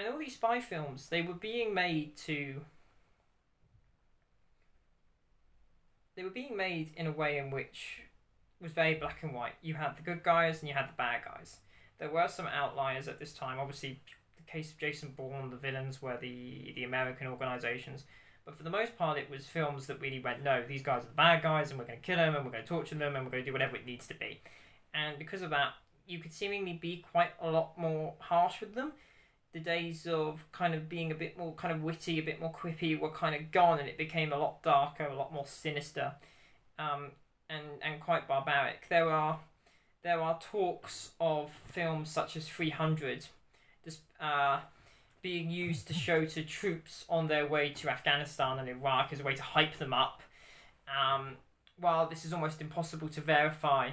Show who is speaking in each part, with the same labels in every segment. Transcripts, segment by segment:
Speaker 1: And all these spy films, they were being made in a way in which was very black and white. You had the good guys and you had the bad guys. There were some outliers at this time. Obviously, the case of Jason Bourne, the villains were the American organizations. But for the most part, it was films that really went, no, these guys are the bad guys, and we're going to kill them, and we're going to torture them, and we're going to do whatever it needs to be. And because of that, you could seemingly be quite a lot more harsh with them. The days of kind of being a bit more kind of witty, a bit more quippy were kind of gone, and it became a lot darker, a lot more sinister, and quite barbaric. There are talks of films such as 300, just being used to show to troops on their way to Afghanistan and Iraq as a way to hype them up. While this is almost impossible to verify,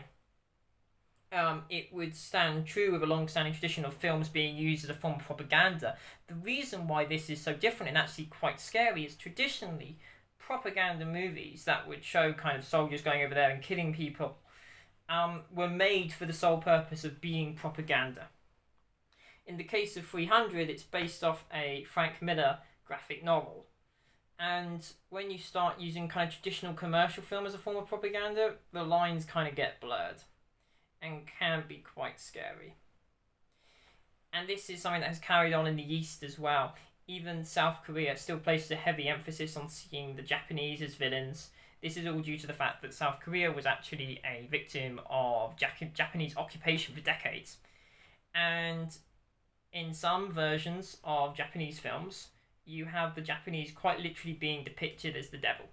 Speaker 1: it would stand true with a long-standing tradition of films being used as a form of propaganda. The reason why this is so different and actually quite scary is traditionally propaganda movies that would show kind of soldiers going over there and killing people were made for the sole purpose of being propaganda. In the case of 300, it's based off a Frank Miller graphic novel. And when you start using kind of traditional commercial film as a form of propaganda, the lines kind of get blurred and can be quite scary. And this is something that has carried on in the East as well. Even South Korea still places a heavy emphasis on seeing the Japanese as villains. This is all due to the fact that South Korea was actually a victim of Japanese occupation for decades. And in some versions of Japanese films, you have the Japanese quite literally being depicted as the devil.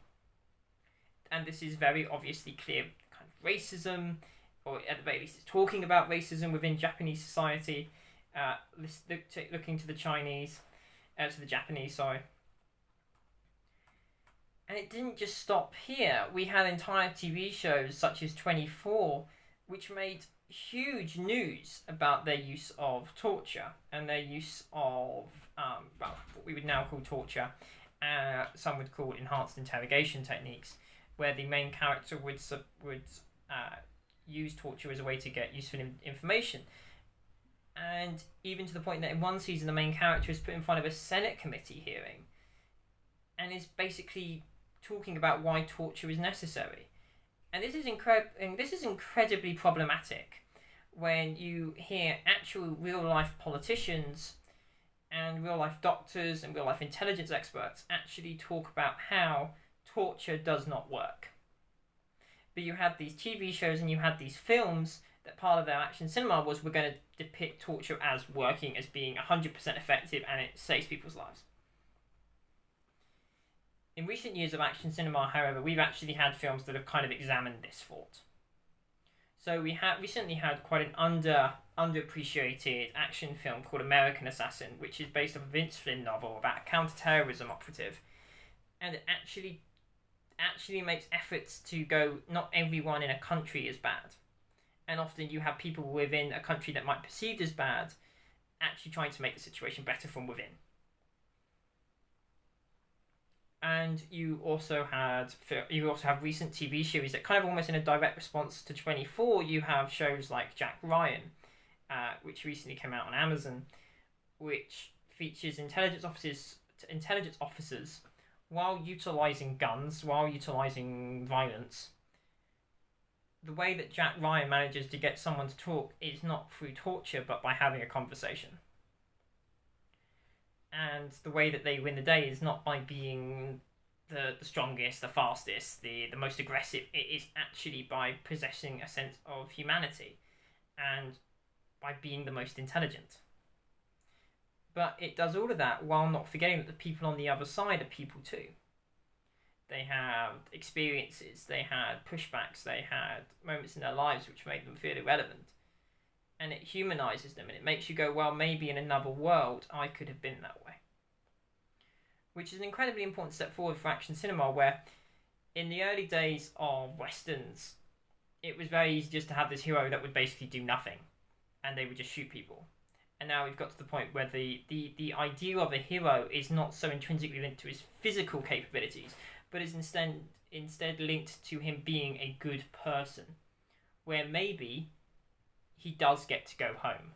Speaker 1: And this is very obviously clear kind of racism, or at the very least it's talking about racism within Japanese society, looking to the Japanese, sorry. And it didn't just stop here. We had entire TV shows such as 24, which made huge news about their use of torture and their use of what we would now call torture. Some would call enhanced interrogation techniques, where the main character would use torture as a way to get useful information. And even to the point that in one season the main character is put in front of a Senate committee hearing and is basically talking about why torture is necessary. And this is incredibly problematic when you hear actual real-life politicians and real-life doctors and real-life intelligence experts actually talk about how torture does not work. But you had these TV shows and you had these films that part of their action cinema was, we're going to depict torture as working, as being 100% effective, and it saves people's lives. In recent years of action cinema, however, we've actually had films that have kind of examined this thought. So we recently had quite an underappreciated action film called American Assassin, which is based on a Vince Flynn novel about a counter-terrorism operative. And it actually makes efforts to go, not everyone in a country is bad. And often you have people within a country that might be perceived as bad actually trying to make the situation better from within. And you also have recent TV series that kind of almost in a direct response to 24. You have shows like Jack Ryan, which recently came out on Amazon, which features intelligence officers while utilising guns, while utilising violence. The way that Jack Ryan manages to get someone to talk is not through torture, but by having a conversation. And the way that they win the day is not by being the strongest, the fastest, the most aggressive. It is actually by possessing a sense of humanity and by being the most intelligent. But it does all of that while not forgetting that the people on the other side are people too. They have experiences, they had pushbacks, they had moments in their lives which made them feel irrelevant. And it humanises them, and it makes you go, well, maybe in another world I could have been that way. Which is an incredibly important step forward for action cinema, where in the early days of Westerns, it was very easy just to have this hero that would basically do nothing, and they would just shoot people. And now we've got to the point where the idea of a hero is not so intrinsically linked to his physical capabilities, but is instead linked to him being a good person, where maybe he does get to go home.